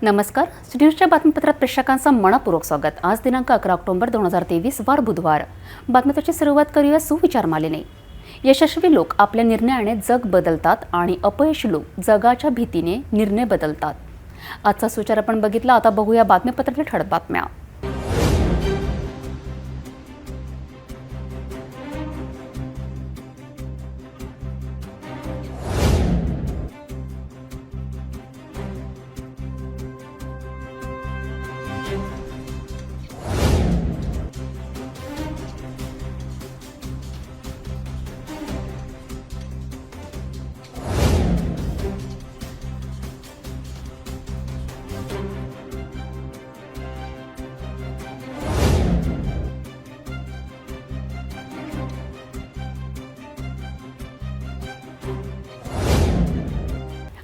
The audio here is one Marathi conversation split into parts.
नमस्कार. न्यूजच्या बातमीपत्रात प्रेक्षकांचं मनपूर्वक स्वागत. आज दिनांक 11 ऑक्टोबर 2023 वार बुधवार. बातमीपत्राची सुरुवात करूया सुविचार मालेने. यशस्वी लोक आपल्या निर्णयाने जग बदलतात आणि अपयशी लोक जगाच्या भीतीने निर्णय बदलतात. आजचा सुविचार आपण बघितला. आता बघूया बातमीपत्रातील ठळक बातम्या.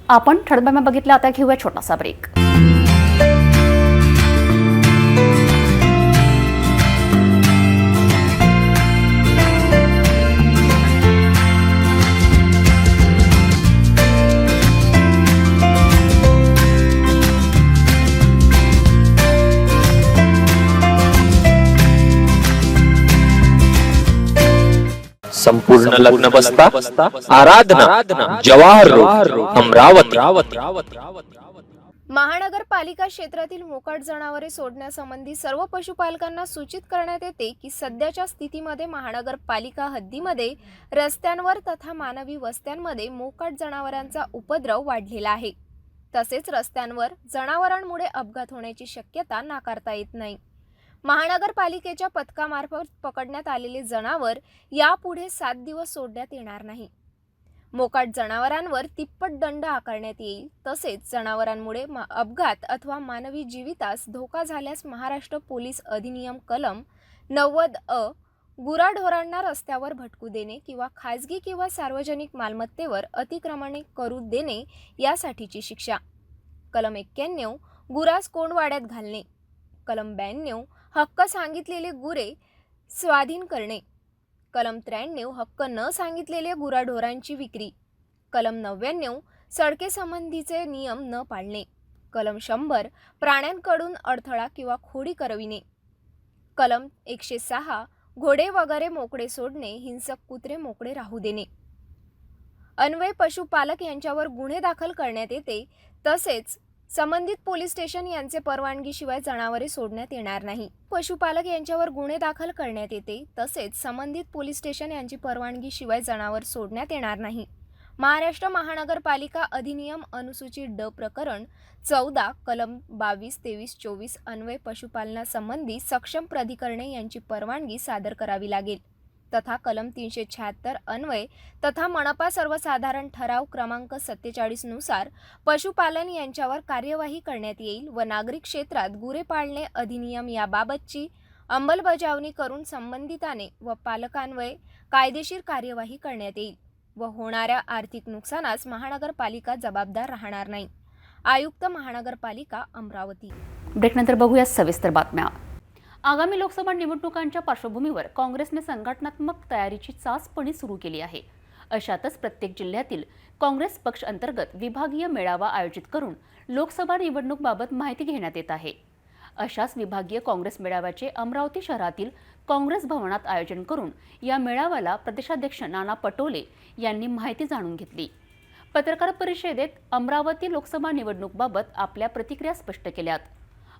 आपण ठळक बातम्या बघितल्या. आता घेऊया छोटासा ब्रेक. संपूर्ण लग्न बसता आराधना जवाहर रोड अमरावती. महानगरपालिका क्षेत्रातील मोकाट जनावरे सोडण्यासंबंधी सर्व पशुपालकांना सूचित करण्यात येते की सध्याच्या स्थितीमध्ये महानगरपालिका हद्दीमध्ये रस्त्यांवर तथा मानवी वस्त्यांमध्ये मोकाट जनावरांचा उपद्रव वाढलेला आहे. तसेच रस्त्यांवर जनावरांमुळे अपघात होण्याची शक्यता नाकारता येत नाही. महानगरपालिकेच्या पथकामार्फत पकडण्यात आलेले जनावर यापुढे 7 दिवस सोडण्यात येणार नाही. मोकाट जनावरांवर तिप्पट दंड आकारण्यात येईल. तसेच जनावरांमुळे अपघात अथवा मानवी जीवितास धोका झाल्यास महाराष्ट्र पोलीस अधिनियम कलम 90 गुराढोरांना रस्त्यावर भटकू देणे किंवा खाजगी किंवा सार्वजनिक मालमत्तेवर अतिक्रमणे करू देणे यासाठीची शिक्षा. कलम 91 गुरास कोंडवाड्यात घालणे. कलम 92 हक्क सांगितलेले गुरे स्वाधीन करणे. कलम 93 हक्क न सांगितलेले गुराढोरांची विक्री. कलम 99 सडकेसंबंधीचे नियम न पाळणे. कलम 100 प्राण्यांकडून अडथळा किंवा खोडी करविणे. कलम 106 घोडे वगैरे मोकळे सोडणे, हिंसक कुत्रे मोकळे राहू देणे. अन्वय पशुपालक यांच्यावर गुन्हे दाखल करण्यात येते. तसेच संबंधित पोलीस स्टेशन यांचे परवानगीशिवाय जनावरे सोडण्यात येणार नाही. पशुपालक यांच्यावर गुन्हे दाखल करण्यात येते. तसेच संबंधित पोलीस स्टेशन यांची परवानगीशिवाय जनावर सोडण्यात येणार नाही. महाराष्ट्र महानगरपालिका अधिनियम अनुसूची ड प्रकरण 14 कलम 22, 23, 24 अन्वय पशुपालनासंबंधी सक्षम प्राधिकरणे यांची परवानगी सादर करावी लागेल. तथा कलम 376 अन्वय तथा मनपा सर्वसाधारण ठराव क्रमांक 47 नुसार पशुपालन यांच्यावर कार्यवाही करण्यात येईल व नागरिक क्षेत्रात गुरे पाळणे अधिनियम याबाबतची अंमलबजावणी करून संबंधिताने व पालकांवर कायदेशीर कार्यवाही करण्यात येईल व होणाऱ्या आर्थिक नुकसानास महानगरपालिका जबाबदार राहणार नाही. आयुक्त महानगरपालिका अमरावती. ब्रेकनंतर बघूया सविस्तर बातम्या. आगामी लोकसभा निवडणुकांच्या पार्श्वभूमीवर काँग्रेसने संघटनात्मक तयारीची चाचपणी सुरू केली आहे. अशातच प्रत्येक जिल्ह्यातील काँग्रेस पक्ष अंतर्गत विभागीय मेळावा आयोजित करून लोकसभा निवडणूकबाबत माहिती घेण्यात येत आहे. अशाच विभागीय काँग्रेस मेळाव्याचे अमरावती शहरातील काँग्रेस भवनात आयोजन करून या मेळाव्याला प्रदेशाध्यक्ष नाना पटोले यांनी माहिती जाणून घेतली. पत्रकार परिषदेत अमरावती लोकसभा निवडणूकबाबत आपल्या प्रतिक्रिया स्पष्ट केल्यात.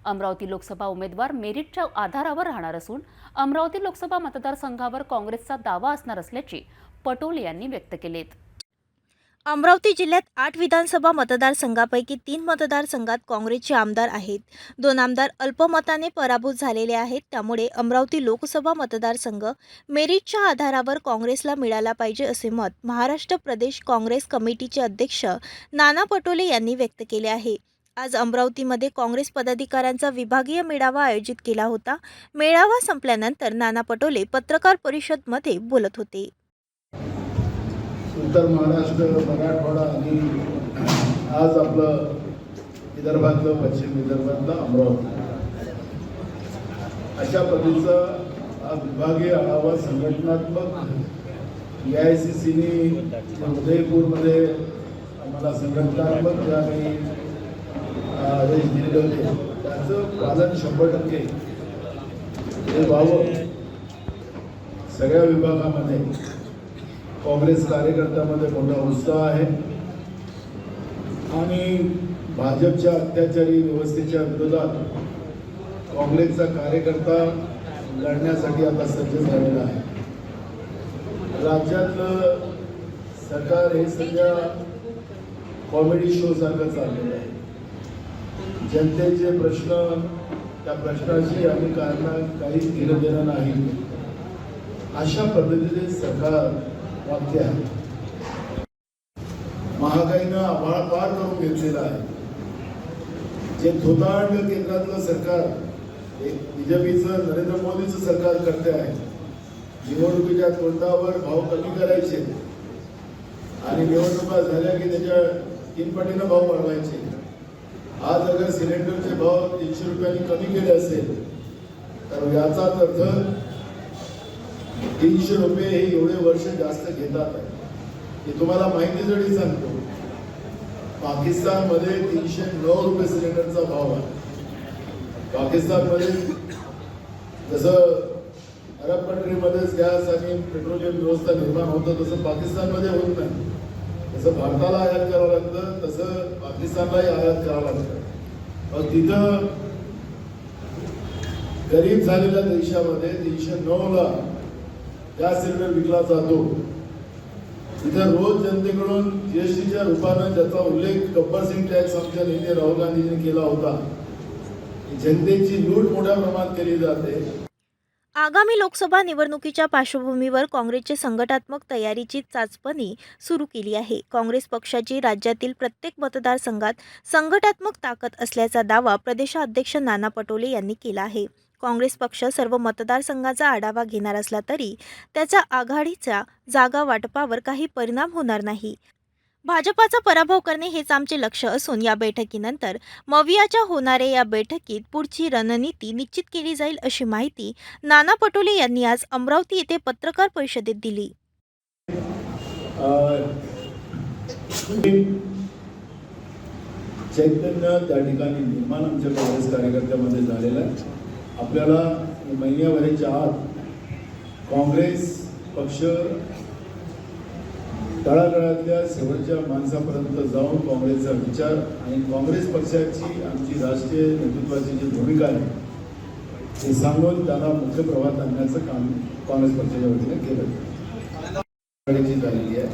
अमरावती लोकसभा उमेदवार मेरिटच्या आधारावर राहणार असून अमरावती लोकसभा मतदारसंघावर काँग्रेसचा दावा असणार असल्याचे पटोले यांनी व्यक्त केलेत. अमरावती जिल्ह्यात 8 विधानसभा मतदारसंघापैकी 3 मतदारसंघात काँग्रेसचे आमदार आहेत. 2 आमदार अल्पमताने पराभूत झालेले आहेत. त्यामुळे अमरावती लोकसभा मतदारसंघ मेरिटच्या आधारावर काँग्रेसला मिळाला पाहिजे असे मत महाराष्ट्र प्रदेश काँग्रेस कमिटीचे अध्यक्ष नाना पटोले यांनी व्यक्त केले आहे. आज अमरावतीमध्ये काँग्रेस पदाधिकाऱ्यांचा विभागीय मेळावा आयोजित केला होता. मेळावा संपल्यानंतर नाना पटोले पत्रकार परिषदेमध्ये बोलत होते. उत्तर महाराष्ट्र, मराठवाडा आणि आज आपलं विदर्भातलं, पश्चिम विदर्भातलं अमरावती अशा पद्धतीचा हा विभागीय आढावा संघटनात्मक AICCने उदयपूरमध्ये आम्हाला संघटनात्मक ज्या काही आदेश दिलेले होते त्याचं पालन 100% हे व्हावं. सगळ्या विभागामध्ये काँग्रेस कार्यकर्त्यामध्ये मोठा उत्साह आहे आणि भाजपच्या अत्याचारी व्यवस्थेच्या विरोधात काँग्रेसचा कार्यकर्ता लढण्यासाठी आता सज्ज झालेला आहे. राज्यातलं सरकार हे सध्या कॉमेडी शो सारखं चाललेलं आहे. जनतेचे प्रश्न, त्या प्रश्नाशी आणि काही घेणं देणं नाही अशा पद्धतीचे सरकार वाक्य आहे. महागाईनं आभाळ पार करून घेतलेला आहे. जे धोतांड केंद्रातलं सरकार बीजेपीचं नरेंद्र मोदीचं सरकार करते आहे. निवडणुकीच्या तोंडावर भाव कमी करायचे आणि निवडणुका झाल्या की त्याच्या 3 पटीनं भाव वाढवायचे. आज अगर सिलेंडरचे भाव 300 रुपयांनी कमी केले असेल तर याचाच अर्थ 300 रुपये हे एवढे वर्ष जास्त घेतात आहे. हे तुम्हाला माहितीसाठी सांगतो. पाकिस्तानमध्ये 309 रुपये सिलेंडरचा भाव आहे. पाकिस्तानमध्ये जसं अरब कंट्रीमध्येच गॅस आणि पेट्रोलियम व्यवस्था निर्माण होतं तसं पाकिस्तानमध्ये होत नाही. जसं भारताला आयात करावं लागतं तसं पाकिस्तानलाही आयात करावं लागतं. मग तिथं गरीब झालेल्या देशामध्ये 309ला गॅस सिलेंडर विकला जातो. तिथं रोज जनतेकडून जीएसटीच्या रूपानं ज्याचा उल्लेख गब्बर सिंग टॅक्स आमच्या नेते राहुल गांधींनी केला होता. जनतेची लूट मोठ्या प्रमाणात केली जाते. आगामी लोकसभा निवडणुकीच्या पार्श्वभूमीवर काँग्रेसची संघटनात्मक तयारीची चाचपणी सुरू केली आहे. काँग्रेस पक्षाची राज्यातील प्रत्येक मतदारसंघात संघटनात्मक ताकद असल्याचा दावा प्रदेशाध्यक्ष नाना पटोले यांनी केला आहे. काँग्रेस पक्ष सर्व मतदारसंघाचा आढावा घेणार असला तरी त्याचा आघाडीच्या जागा वाटपावर काही परिणाम होणार नाही. भाजपाचा पराभव करणे हेच आमचे लक्ष्य असून या बैठकीनंतर मवियाच्या होणाऱ्या या बैठकीत पुढची रणनीती निश्चित केली जाईल अशी माहिती नाना पटोले यांनी आज अमरावती येथे पत्रकार परिषदेत दिली. चैतन्य त्या ठिकाणी निर्माण आमच्या काँग्रेस कार्यकर्त्यामध्ये झालेला आहे. आपल्याला महिन्याभराच्या आत काँग्रेस पक्ष तळागाळातल्या शेवटच्या माणसापर्यंत जाऊन काँग्रेसचा विचार आणि काँग्रेस पक्षाची आमची राष्ट्रीय नेतृत्वाची जी भूमिका आहे हे सांगून त्याला मुख्य प्रवाहात आणण्याचं काम काँग्रेस पक्षाच्या वतीने केलं झालेली आहे.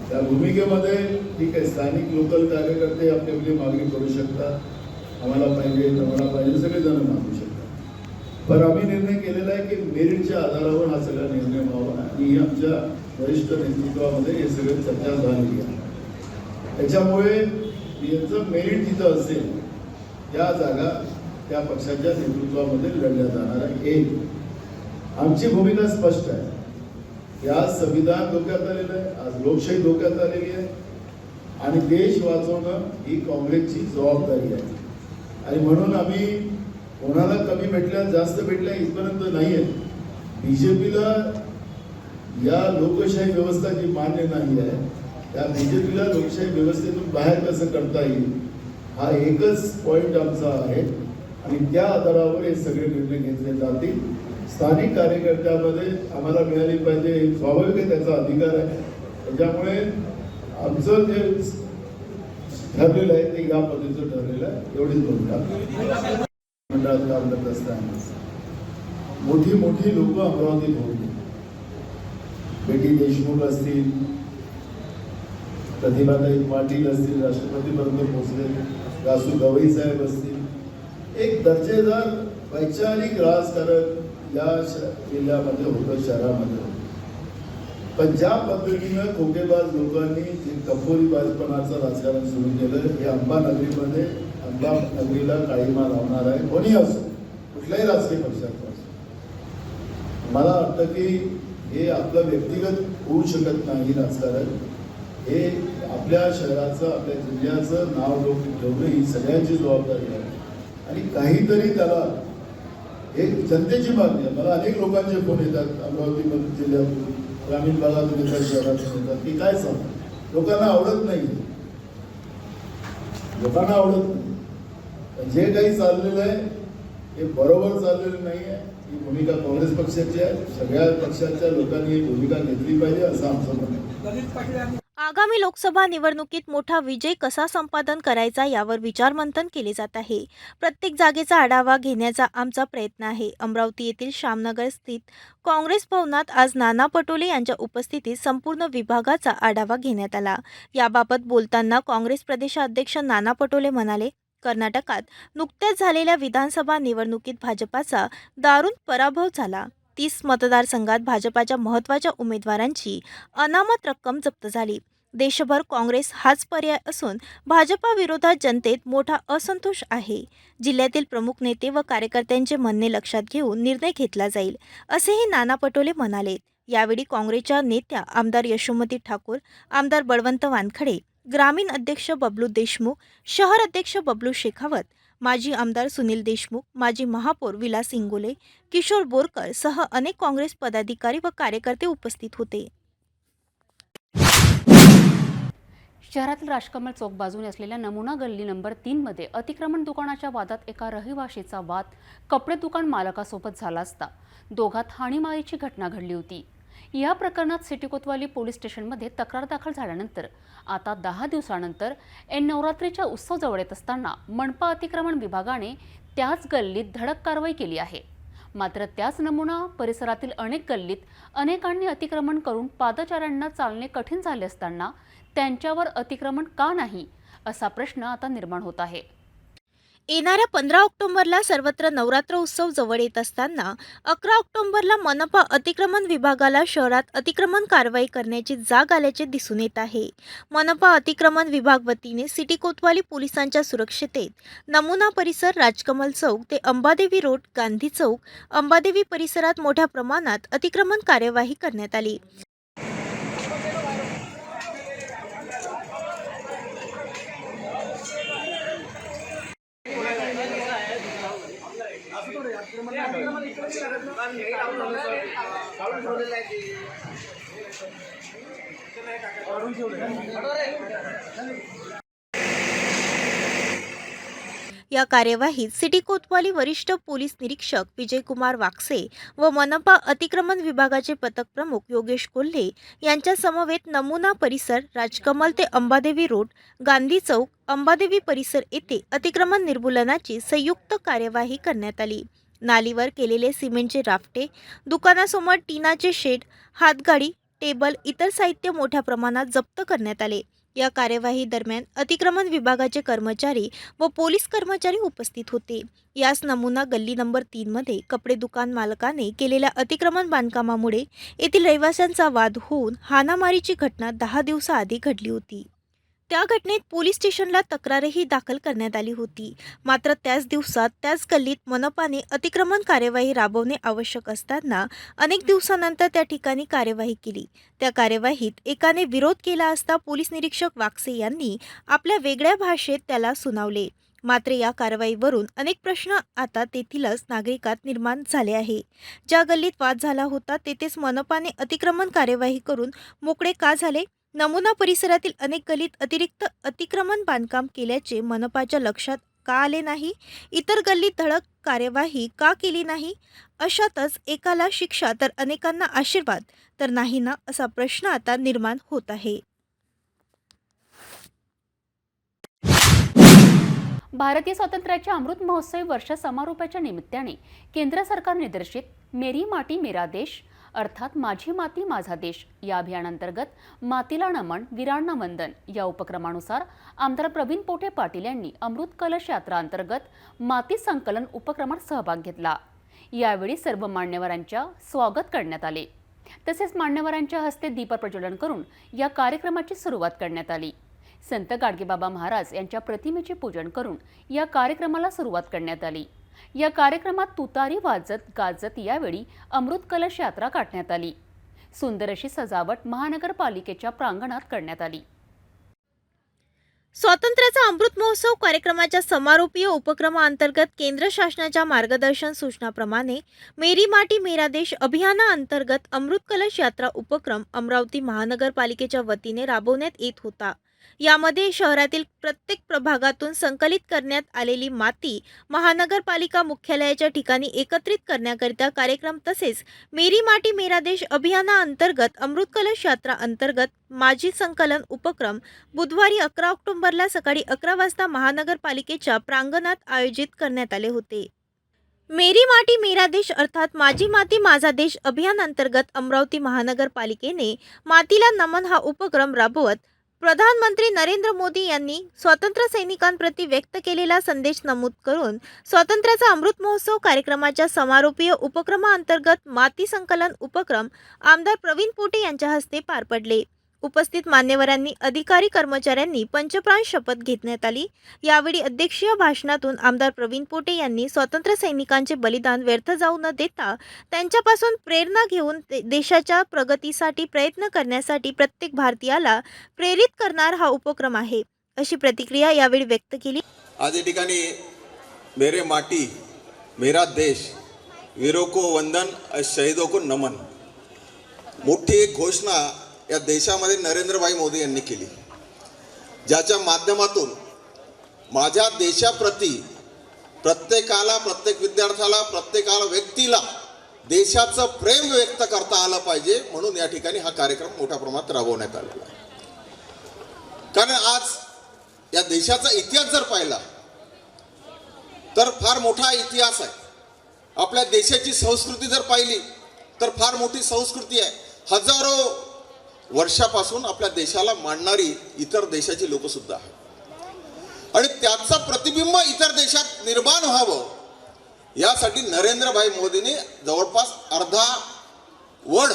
त्या भूमिकेमध्ये ठीक आहे, स्थानिक लोकल कार्यकर्ते आपली आपली मागणी करू शकतात. आम्हाला पाहिजे सगळेजण मागू शकतात. पण आम्ही निर्णय केलेला आहे की मेरिटच्या आधारावर हा सगळा निर्णय व्हावा आणि ही आमच्या वरिष्ठ नेतृत्वामध्ये हे सगळं चर्चा झालेली आहे. त्याच्यामुळे यांचं मेरिट जिथं असेल त्या जागा त्या पक्षाच्या नेतृत्वामध्ये लढल्या जाणार आहे. एक आमची भूमिका स्पष्ट आहे. या संविधान धोक्यात आलेलं आहे, आज लोकशाही धोक्यात आलेली आहे आणि देश वाचवणं ही काँग्रेसची जबाबदारी आहे. आणि म्हणून आम्ही कोणाला कमी भेटल्या जास्त भेटल्या इथपर्यंत नाही आहे. बीजेपीला या लोकशाही व्यवस्था जी मान्य नाही आहे त्या बीजेपीला लोकशाही व्यवस्थेतून बाहेर कसं करता येईल हा एकच पॉईंट आमचा आहे आणि त्या आधारावर हे सगळे निर्णय घेतले जातील. स्थानिक कार्यकर्त्यामध्ये आम्हाला मिळाली पाहिजे हे स्वाभाविक आहे, त्याचा अधिकार आहे. त्याच्यामुळे आमचं जे ठरलेलं आहे ते या पद्धतीचं ठरलेलं आहे. एवढीच भूमिका मंडळात काम करत असताना मोठी मोठी लोक अमरावतीत होती. बेटी देशमुख असतील, प्रतिभाताई पाटील असतील, राष्ट्रपतीपर्यंत पोहोचले, रासू गवई साहेब असतील. एक दर्जेदार वैचारिक राजकारण या जिल्ह्यामध्ये होतं, शहरामध्ये होतं. पण ज्या पद्धतीनं खोकेबाज लोकांनी जे कपोरीबाजपणाचं राजकारण सुरू केलं हे अंबानगरीमध्ये अंबानगरीला काळीमा लावणार आहे. कोणी असो, कुठल्याही राजकीय पक्षाचं असो. मला वाटतं की हे आपलं व्यक्तिगत होऊ शकत नाही राजकारण. हे आपल्या शहराचं आपल्या जिल्ह्याचं नाव लोक ठेवणं ही सगळ्यांची जबाबदारी आहे आणि काहीतरी त्याला एक जनतेची मागणी आहे. मला अनेक लोकांचे फोन येतात अमरावती जिल्ह्यातून, ग्रामीण भागातून येतात, शहरातून येतात की काय सांग लोकांना आवडत नाही. लोकांना आवडत नाही. जे काही चाललेलं आहे हे बरोबर चाललेलं नाही आहे. ही भूमिका काँग्रेस पक्षाची आहे. सगळ्या पक्षाच्या लोकांनी ही भूमिका घेतली पाहिजे असं आमचं म्हणणं आहे. आगामी लोकसभा निवडणुकीत मोठा विजय कसा संपादन करायचा यावर विचारमंथन केले जात आहे. प्रत्येक जागेचा आढावा घेण्याचा आमचा प्रयत्न आहे. अमरावती येथील श्यामनगर स्थित काँग्रेस भवनात आज नाना पटोले यांच्या उपस्थितीत संपूर्ण विभागाचा आढावा घेण्यात आला. याबाबत बोलताना काँग्रेस प्रदेशाध्यक्ष नाना पटोले म्हणाले, कर्नाटकात नुकत्याच झालेल्या विधानसभा निवडणुकीत भाजपाचा दारुण पराभव झाला. 30 मतदारसंघात भाजपाच्या महत्त्वाच्या उमेदवारांची अनामत रक्कम जप्त झाली. देशभर काँग्रेस हाच पर्याय असून भाजपाविरोधात जनतेत मोठा असंतोष आहे. जिल्ह्यातील प्रमुख नेते व कार्यकर्त्यांचे म्हणणे लक्षात घेऊन निर्णय घेतला जाईल, असेही नाना पटोले म्हणाले. यावेळी काँग्रेसच्या नेत्या आमदार यशोमती ठाकूर, आमदार बळवंत वानखडे, ग्रामीण अध्यक्ष बबलू देशमुख, शहर अध्यक्ष बबलू शेखावत, माजी आमदार सुनील देशमुख, माजी महापौर विलास इंगोले, किशोर बोरकर सह अनेक काँग्रेस पदाधिकारी व कार्यकर्ते उपस्थित होते. शहरातील राजकमल चौक बाजूने असलेल्या नमुना गल्ली नंबर 3 मध्ये अतिक्रमण दुकानाच्या वादात एका रहिवाशीचा वाद कपडे दुकान मालकासोबत झाला असता दोघात हाणीमारीची घटना घडली होती. या प्रकरणात सिटी कोतवाली पोलीस स्टेशनमध्ये तक्रार दाखल झाल्यानंतर आता 10 दिवसानंतर नवरात्रीच्या उत्सव जवळ येत असताना मनपा अतिक्रमण विभागाने त्याच गल्लीत धडक कारवाई केली आहे. मात्र त्याच नमुना परिसरातील अनेक गल्लीत अनेकांनी अतिक्रमण करून पादचाऱ्यांना चालणे कठीण झाले असताना त्यांच्यावर अतिक्रमण का नाही असा प्रश्न आता निर्माण होत आहे. येणाऱ्या 15 ऑक्टोबरला सर्वत्र नवरात्र उत्सव जवळ येत असताना 11 ऑक्टोबरला मनपा अतिक्रमण विभागाला शहरात अतिक्रमण कारवाई करण्याची जाग आल्याचे दिसून येत आहे. मनपा अतिक्रमण विभाग वतीने सिटी कोतवाली पोलिसांच्या सुरक्षितेत नमुना परिसर, राजकमल चौक ते अंबादेवी रोड, गांधी चौक, अंबादेवी परिसरात मोठ्या प्रमाणात अतिक्रमण कार्यवाही करण्यात आली. या कार्यवाहीत सिटी कोतवाली वरिष्ठ पोलीस निरीक्षक विजयकुमार वाकसे व मनपा अतिक्रमण विभागाचे पथक प्रमुख योगेश कोल्हे यांच्या समवेत नमुना परिसर, राजकमल ते अंबादेवी रोड, गांधी चौक, अंबादेवी परिसर येथे अतिक्रमण निर्मूलनाची संयुक्त कार्यवाही करण्यात आली. नालीवर केलेले सिमेंटचे राफ्टे, दुकानासमोर टिनाचे शेड, हातगाडी, टेबल, इतर साहित्य मोठ्या प्रमाणात जप्त करण्यात आले. या कार्यवाही दरम्यान अतिक्रमण विभागाचे कर्मचारी व पोलीस कर्मचारी उपस्थित होते. याच नमुना गल्ली नंबर 3 मध्ये कपडे दुकान मालकाने केलेल्या अतिक्रमण बांधकामामुळे येथील रहिवाशांचा वाद होऊन हाणामारीची घटना 10 दिवसाआधी घडली होती. त्या घटनेत पोलीस स्टेशनला तक्रारही दाखल करण्यात आली होती. मात्र त्याच दिवसात त्याच गल्लीत मनपाने अतिक्रमण कार्यवाही राबवणे आवश्यक असताना अनेक दिवसानंतर त्या ठिकाणी कार्यवाही केली. त्या कार्यवाहीत एकाने विरोध केला असता पोलीस निरीक्षक वाकसे यांनी आपल्या वेगळ्या भाषेत त्याला सुनावले. मात्र या कारवाईवरून अनेक प्रश्न आता तेथीलच नागरिकात निर्माण झाले आहे. ज्या गल्लीत वाद झाला होता तेथेच मनपाने अतिक्रमण कार्यवाही करून मोकळे का झाले? नमुना परिसरातील अनेक गल्लीत अतिरिक्त अतिक्रमण बांधकाम केल्याचे मनपाच्या लक्षात का आले नाही? इतर गल्लीत धडक कार्यवाही का केली नाही? अशातच एकाला शिक्षा तर अनेकांना आशीर्वाद तर नाही ना, असा प्रश्न आता निर्माण होत आहे. भारतीय स्वातंत्र्याच्या अमृत महोत्सवी वर्ष समारोपाच्या निमित्ताने केंद्र सरकार निर्देशित मेरी माटी मेरा देश अर्थात माझी माती माझा देश या अभियानांतर्गत मातीला नमन वीरांना वंदन या उपक्रमानुसार आमदार प्रवीण पोटे पाटील यांनी अमृत कलश यात्रा अंतर्गत माती संकलन उपक्रमात सहभाग घेतला. यावेळी सर्व मान्यवरांच्या स्वागत करण्यात आले. तसेच मान्यवरांच्या हस्ते दीपप्रज्वलन करून या कार्यक्रमाची सुरुवात करण्यात आली. संत गाडगेबाबा महाराज यांच्या प्रतिमेचे पूजन करून या कार्यक्रमाला सुरुवात करण्यात आली. या कार्यक्रमात तुतारी वाजत गाजत यावेळी अमृत कलश यात्रा काढण्यात आली. सुंदर अशी सजावट महानगरपालिकेच्या प्रांगणात करण्यात आली. स्वातंत्र्याचा अमृत महोत्सव कार्यक्रमाच्या समारोपीय उपक्रमाअंतर्गत केंद्र शासनाच्या मार्गदर्शन सूचनाप्रमाणे मेरी माटी मेरा देश अभियानाअंतर्गत अमृत कलश यात्रा उपक्रम अमरावती महानगरपालिकेच्या वतीने राबवण्यात येत होता. यामध्ये शहरातील प्रत्येक प्रभागातून संकलित करण्यात आलेली माती महानगरपालिका मुख्यालयाच्या ठिकाणी एकत्रित करण्याकरिता कार्यक्रम तसेच मेरी माटी मेरा देश अभियानाअंतर्गत अमृत कलश यात्रा अंतर्गत माझी संकलन उपक्रम बुधवारी 11 ऑक्टोबरला सकाळी 11 वाजता महानगरपालिकेच्या प्रांगणात आयोजित करण्यात आले होते. मेरी माटी मेरा देश अर्थात माझी माती माझा देश अभियान अंतर्गत अमरावती महानगरपालिकेने मातीला नमन हा उपक्रम राबवत प्रधानमंत्री नरेंद्र मोदी यांनी स्वातंत्र्य सैनिकांप्रती व्यक्त केलेला संदेश नमूद करून स्वातंत्र्याचा अमृत महोत्सव कार्यक्रमाच्या समारोपीय उपक्रमाअंतर्गत माती संकलन उपक्रम आमदार प्रवीण पोटे यांच्या हस्ते पार पडले. उपस्थित मान्यवरांनी अधिकारी कर्मचाऱ्यांनी पंचप्राण शपथ घेण्यात आली. यावेळी अध्यक्षीय भाषणातून आमदार प्रवीण पोटे यांनी स्वातंत्र्य सैनिकांचे बलिदान व्यर्थ जाऊ न देता त्यांच्यापासून प्रेरणा घेऊन देशाच्या प्रगतीसाठी प्रयत्न करण्यासाठी प्रत्येक भारतीयाला प्रेरित करणार हा उपक्रम आहे, अशी प्रतिक्रिया यावेळी व्यक्त केली. आज या ठिकाणी मेरे माटी मेरा देश वीरों को वंदन शहीदों को नमन मोठी एक घोषणा या देशामध्ये नरेंद्रभाई मोदी यांनी केली, ज्याच्या माध्यमातून माझ्या देशाप्रती प्रत्येकाला, प्रत्येक विद्यार्थ्याला, प्रत्येकाला व्यक्तीला देशाचं प्रेम व्यक्त करता आलं पाहिजे, म्हणून या ठिकाणी हा कार्यक्रम मोठ्या प्रमाणात राबवण्यात आलेला आहे. कारण आज या देशाचा इतिहास जर पाहिला तर फार मोठा इतिहास आहे. आपल्या देशाची संस्कृती जर पाहिली तर फार मोठी संस्कृती आहे. हजारो वर्षापासून आपल्या देशाला मानणारी इतर देशाची लोक सुद्धा आहेत आणि त्याचं प्रतिबिंब इतर देशात निर्माण व्हावं यासाठी नरेंद्रभाई मोदींनी जवळपास अर्धा वड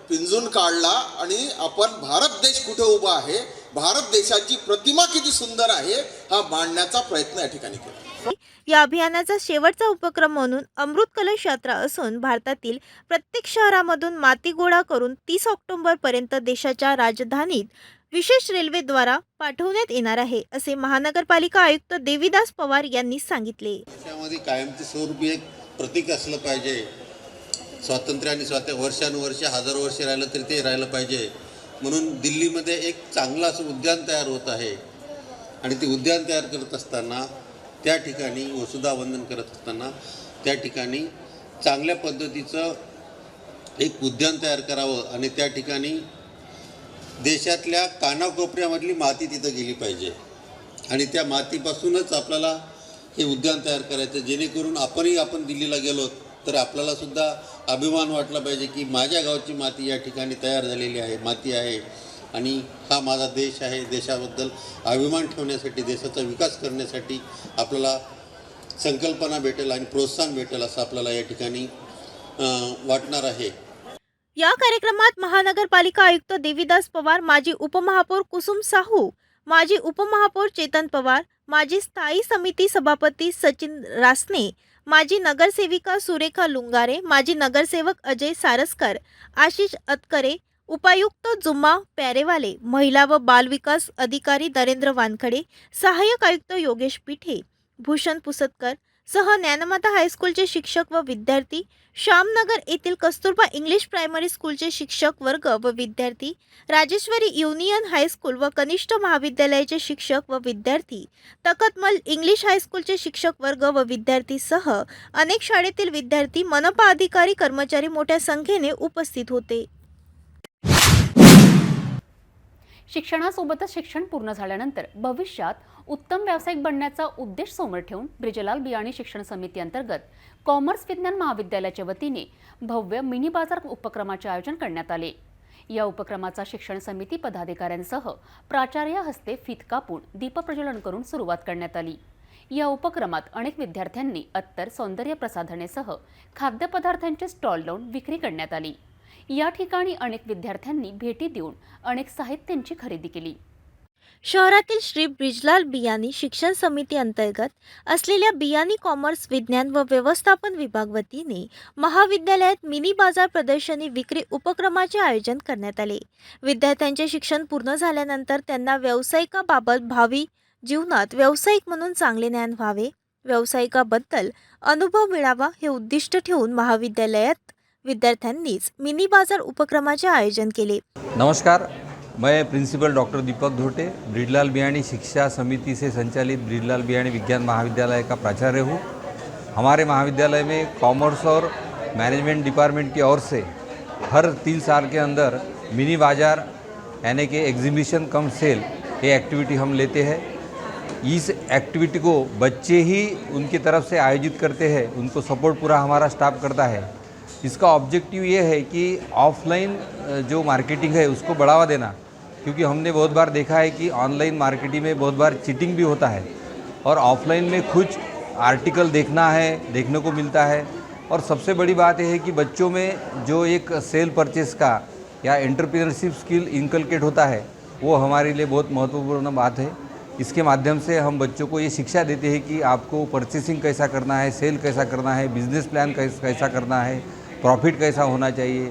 पिंजून काढला आणि आपण भारत देश कुठे उभा आहे, भारत देशाची प्रतिमा किती सुंदर आहे हा मांडण्याचा प्रयत्न या ठिकाणी केला. या अभियानाचा शेवटचा उपक्रम म्हणून अमृत कलश यात्रा असून भारतातील प्रत्येक शहरामधून माती गोळा करून 30 ऑक्टोबर पर्यंत देशाच्या राजधानीत विशेष रेल्वेद्वारा पाठवण्यात येणार आहे, असे महानगरपालिका आयुक्त देवीदास पवार यांनी सांगितले. त्यामध्ये कायमचे स्वरूपी एक प्रतीक असलं पाहिजे. स्वातंत्र्याने वर्षानुवर्षे हजारो वर्षे राहिलं तरी ते राहिलं पाहिजे, म्हणून दिल्लीमध्ये एक चांगलं असं उद्यान तयार होत आहे आणि ते उद्यान तयार करत असताना त्या ठिकाणी वसुधा वंदन करत असताना त्या ठिकाणी चांगल्या पद्धतीचं एक उद्यान तयार करावं आणि त्या ठिकाणी देशातल्या कानाकोपऱ्यामधली माती तिथं गेली पाहिजे आणि त्या मातीपासूनच आपल्याला हे उद्यान तयार करायचं, जेणेकरून आपण दिल्लीला गेलो तर आपल्याला सुद्धा अभिमान वाटला पाहिजे की माझ्या गावची माती या ठिकाणी तयार झालेली आहे, माती आहे आणि हा माझा देश आहे. देशाबद्दल अभिमान ठेवण्यासाठी, देशाचा विकास करण्यासाठी आपल्याला संकल्पना भेटेल आणि प्रोत्साहन भेटेल असं आपल्याला या ठिकाणी वाटणार आहे. या कार्यक्रमात महानगरपालिका आयुक्त देवीदास पवार, माजी उपमहापौर कुसुम साहू, माजी उपमहापौर चेतन पवार, माजी स्थायी समिती सभापती सचिन रासने, माजी नगरसेविका सुरेखा लुंगारे, माजी नगरसेवक अजय सारस्कर, आशिष अतकरे, उपायुक्त जुम्मा प्यारेवाले, महिला व बाल विकास अधिकारी नरेंद्र वानखडे, सहाय्यक आयुक्त योगेश पिठे, भूषण पुसतकर सह ज्ञानमाता हायस्कूलचे शिक्षक व विद्यार्थी, श्यामनगर येथील कस्तुरबा इंग्लिश प्रायमरी स्कूलचे शिक्षक वर्ग व विद्यार्थी, राजेश्वरी युनियन हायस्कूल व कनिष्ठ महाविद्यालयाचे शिक्षक व विद्यार्थी, तकतमल इंग्लिश हायस्कूलचे शिक्षक वर्ग व विद्यार्थी सह अनेक शाळेतील विद्यार्थी, मनपा अधिकारी, कर्मचारी मोठ्या संख्येने उपस्थित होते. शिक्षणासोबतच शिक्षण पूर्ण झाल्यानंतर भविष्यात उत्तम व्यावसायिक बनण्याचा उद्देश समोर ठेवून ब्रिजलाल बियाणी शिक्षण समिती अंतर्गत कॉमर्स विज्ञान महाविद्यालयाच्या वतीने भव्य मिनी बाजार उपक्रमाचे आयोजन करण्यात आले. या उपक्रमाचा शिक्षण समिती पदाधिकाऱ्यांसह प्राचार्य हस्ते फीत कापून दीपप्रज्वलन करून सुरुवात करण्यात आली. या उपक्रमात अनेक विद्यार्थ्यांनी अत्तर, सौंदर्य प्रसाधनेसह खाद्यपदार्थांचे स्टॉल लावून विक्री करण्यात आली. या ठिकाणी अनेक विद्यार्थ्यांनी भेटी देऊन अनेक साहित्यांची खरेदी केली. शहरातील श्री ब्रिजलाल बियाणी शिक्षण समिती अंतर्गत असलेल्या बियाणी कॉमर्स विज्ञान व व्यवस्थापन विभाग वतीने महाविद्यालयात मिनी बाजार प्रदर्शनी विक्री उपक्रमाचे आयोजन करण्यात आले. विद्यार्थ्यांचे शिक्षण पूर्ण झाल्यानंतर त्यांना व्यावसायिकाबाबत भावी जीवनात व्यावसायिक म्हणून चांगले ज्ञान व्हावे, व्यावसायिकाबद्दल अनुभव मिळावा हे उद्दिष्ट ठेवून महाविद्यालयात विद्यार्थ्यांनीच मिनी बाजार उपक्रमाचे आयोजन केले. नमस्कार, मैं प्रिंसिपल डॉक्टर दीपक धोटे ब्रिजलाल बियाणी शिक्षा समिति से संचालित ब्रिजलाल बियाणी विज्ञान महाविद्यालय का प्राचार्य हूँ। हमारे महाविद्यालय में कॉमर्स और मैनेजमेंट डिपार्टमेंट की ओर से हर 3 साल के अंदर मिनी बाज़ार यानी कि एग्जीबिशन कम सेल ये एक्टिविटी हम लेते हैं। इस एक्टिविटी को बच्चे ही उनकी तरफ से आयोजित करते हैं, उनको सपोर्ट पूरा हमारा स्टाफ करता है। इसका ऑब्जेक्टिव ये है कि ऑफलाइन जो मार्केटिंग है उसको बढ़ावा देना, क्योंकि हमने बहुत बार देखा है कि ऑनलाइन मार्केटिंग में बहुत बार चीटिंग भी होता है और ऑफलाइन में कुछ आर्टिकल देखने को मिलता है। और सबसे बड़ी बात यह है कि बच्चों में जो एक सेल परचेस का या एंटरप्रेन्योरशिप स्किल इनकलकेट होता है वो हमारे लिए बहुत महत्वपूर्ण बात है। इसके माध्यम से हम बच्चों को ये शिक्षा देते हैं कि आपको परचेसिंग कैसा करना है, सेल कैसा करना है, बिज़नेस प्लान कैसा करना है, प्रॉफिट कैसा होना चाहिए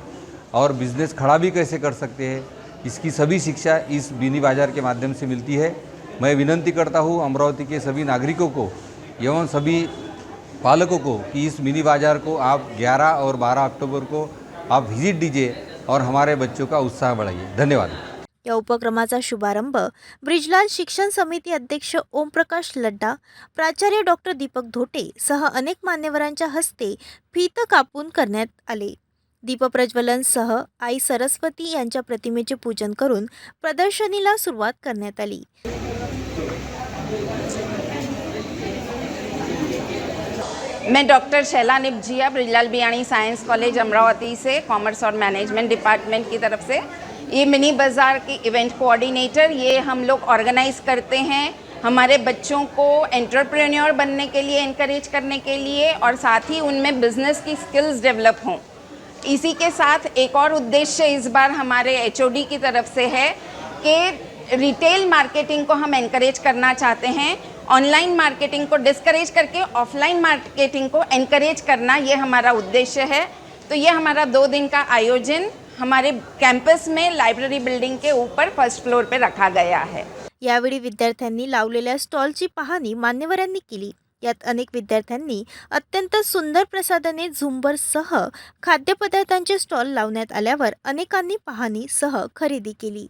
और बिज़नेस खड़ा भी कैसे कर सकते हैं। इसकी सभी शिक्षा इस मिनी बाज़ार के माध्यम से मिलती है। मैं विनंती करता हूँ अमरावती के सभी नागरिकों को एवं सभी पालकों को कि इस मिनी बाज़ार को आप 11 और 12 अक्टूबर को आप विजिट दीजिए और हमारे बच्चों का उत्साह बढ़ाइए। धन्यवाद। या उपक्रमाचा शुभारंभ ब्रिजलाल शिक्षण समिती अध्यक्ष ओमप्रकाश लड्डा, प्राचार्य डॉक्टर दीपक धोटे सह अनेक मान्यवरांच्या हस्ते फीत कापून करण्यात आले। दीपप्रज्वलन सह आई सरस्वती यांच्या प्रतिमेचे पूजन करून प्रदर्शनीला सुरुवात करण्यात आली। मैं डॉक्टर शैला निपजिया ब्रिजलाल बियाणी साइंस कॉलेज अमरावती से कॉमर्स और मैनेजमेंट डिपार्टमेंट की तरफ से ये मिनी बाज़ार की इवेंट कोऑर्डिनेटर ये हम लोग ऑर्गेनाइज करते हैं हमारे बच्चों को एंटरप्रेन्योर बनने के लिए एनकरेज करने के लिए और साथ ही उनमें बिजनेस की स्किल्स डेवलप हों। इसी के साथ एक और उद्देश्य इस बार हमारे एचओडी की तरफ से है कि रिटेल मार्केटिंग को हम एनकरेज करना चाहते हैं। ऑनलाइन मार्केटिंग को डिस्करेज करके ऑफलाइन मार्केटिंग को एनकरेज करना ये हमारा उद्देश्य है। तो ये हमारा 2 दिन का आयोजन हमारे कैंपस में लाइब्रेरी बिल्डिंग के ऊपर फर्स्ट फ्लोर पे रखा गया है। यावेळी विद्यार्थ्यांनी लावलेल्या स्टॉलची पाहणी मान्यवरांनी केली। यात अनेक विद्यार्थ्यांनी अत्यंत सुंदर प्रसाधने झुंबरसह खाद्यपदार्थांचे स्टॉल लावण्यात आल्यावर अनेकांनी पाहणी सह खरेदी केली।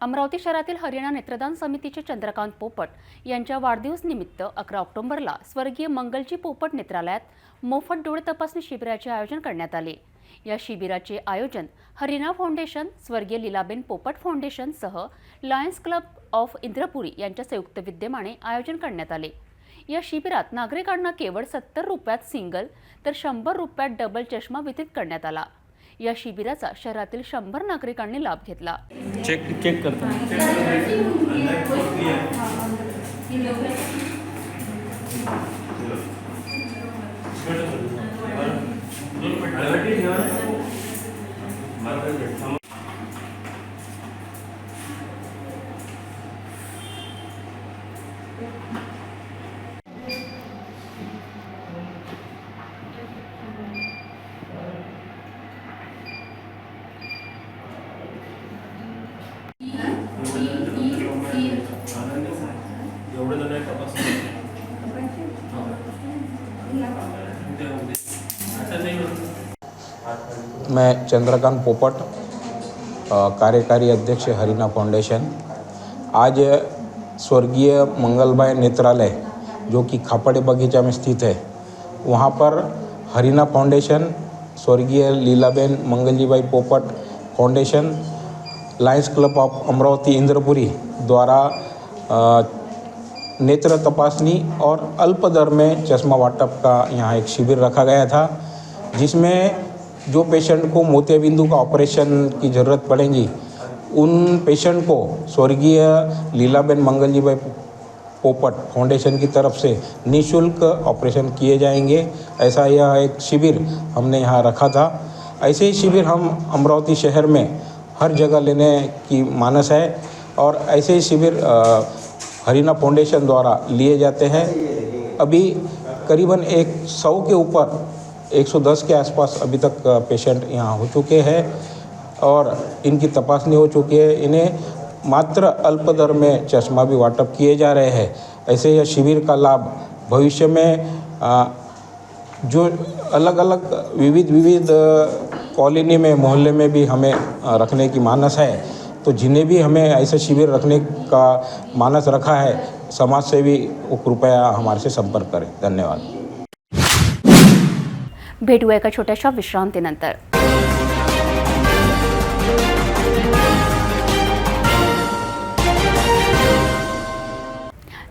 अमरावती शहरातील हरियाणा नेत्रदान समितीचे चंद्रकांत पोपट यांच्या वाढदिवस निमित्त 11 ऑक्टोबरला स्वर्गीय मंगलजी पोपट नेत्रालयात मोफत डोळे तपासणी शिबिराचे आयोजन करण्यात आले। या शिबिराचे आयोजन हरियाणा फाउंडेशन, स्वर्गीय लीलाबेन पोपट फाउंडेशन सह लायन्स क्लब ऑफ इंद्रपुरी यांच्या संयुक्त विद्यमाने आयोजन करण्यात आले। या शिबिरात नागरिकांना केवळ 70 रुपयात सिंगल तर 100 रुपयात डबल चष्मा वितरित करण्यात आला। या शिबिराचा शहरातील 100 नागरिकांनी लाभ घेतला। चेक करता मैं चंद्रकांत पोपट, कार्यकारी अध्यक्ष हरियाणा फाउंडेशन। आज स्वर्गीय मंगलबाई नेत्रालय जो कि खापड़े बगीचा में स्थित है, वहाँ पर हरियाणा फाउंडेशन, स्वर्गीय Lilaben Mangaljibai Popat foundation, lions club of Amravati Indrapuri द्वारा नेत्र तपासनी और अल्प दर में चश्मा वाटप का यहाँ एक शिविर रखा गया था, जिसमें जो पेशेंट को मोतियाबिंदु का ऑपरेशन की ज़रूरत पड़ेगी उन पेशेंट को स्वर्गीय लीलाबेन मंगलजीबाई पोपट फाउंडेशन की तरफ से निःशुल्क ऑपरेशन किए जाएंगे। ऐसा यह एक शिविर हमने यहाँ रखा था। ऐसे ही शिविर हम अमरावती शहर में हर जगह लेने की मानस है और ऐसे ही शिविर हरियाणा फाउंडेशन द्वारा लिए जाते हैं। अभी करीबन 100 के ऊपर 110 के आसपास अभी तक पेशेंट यहाँ हो चुके हैं और इनकी तपासनी हो चुकी है। इन्हें मात्र अल्प दर में चश्मा भी वाटप किए जा रहे हैं। ऐसे यह शिविर का लाभ भविष्य में जो अलग अलग विविध कॉलोनी में मोहल्ले में भी हमें रखने की मानस है। तो जिन्हें भी हमें ऐसे शिविर रखने का मानस रखा है, समाज सेवी वो कृपया हमारे से संपर्क करें। धन्यवाद। भेटूया एका छोट्याशा विश्रांतीनंतर।